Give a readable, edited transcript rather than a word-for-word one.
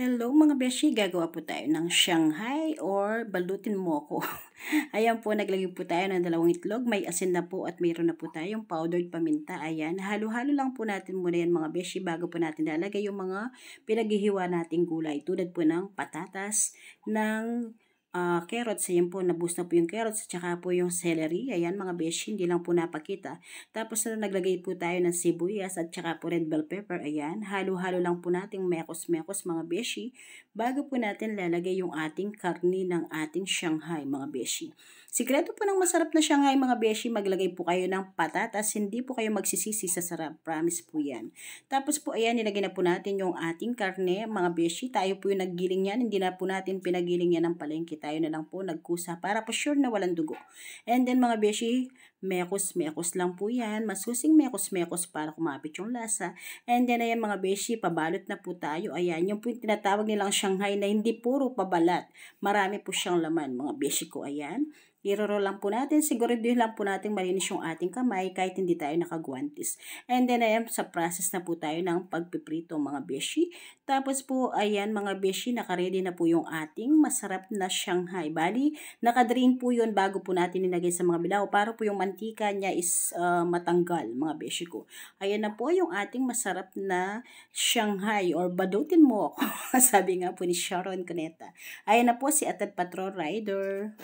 Hello mga beshi, gagawa po tayo ng Shanghai or balutin mo ko. Ayan po, naglagay po tayo ng 2 itlog, may asin na po at mayroon na po tayong powdered paminta. Ayan, halo-halo lang po natin muna yan mga beshi bago po natin lalagay yung mga pinaghihiwa nating gulay. Tulad po ng patatas, ng carrots, ayan po, naboost na po yung carrots, at saka po yung celery, ayan mga beshi, hindi lang po napakita. Tapos naglagay po tayo ng sibuyas at saka po red bell pepper, ayan, halo-halo lang po nating mekos-mekos mga beshi, bago po natin lalagay yung ating karni ng ating Shanghai mga beshi. Sikreto po ng masarap na Shanghai mga beshi, maglagay po kayo ng patatas, hindi po kayo magsisisi sa sarap, promise po yan. Tapos po ayan, nilagay na po natin yung ating karne mga beshi, tayo po yung naggiling yan, hindi na po natin pinagiling yan ng palengke, tayo na lang po nagkusa para po sure na walang dugo. And then mga beshi, mekos-mekos lang po yan, masusing mekos-mekos para kumapit yung lasa. And then ayan mga beshi, pabalot na po tayo. Ayan, yung po yung tinatawag nilang Shanghai na hindi puro pabalat. Marami po siyang laman mga beshi ko. Ayan, i-roll lang po natin. Siguraduhin lang po natin malinis yung ating kamay kahit hindi tayo nakagwantis. And then ayan, sa process na po tayo ng pagpiprito mga beshi. Tapos po ayan mga beshi, nakaredy na po yung ating masarap na Shanghai. Bali, nakadrain po yun bago po natin nilagay sa mga bilao para po yung mantika niya is matanggal mga beshi ko. Ayan na po yung ating masarap na Shanghai or badutin mo ako. Sabi nga po ni Sharon Cuneta. Ayan na po si Atad Patrol Rider.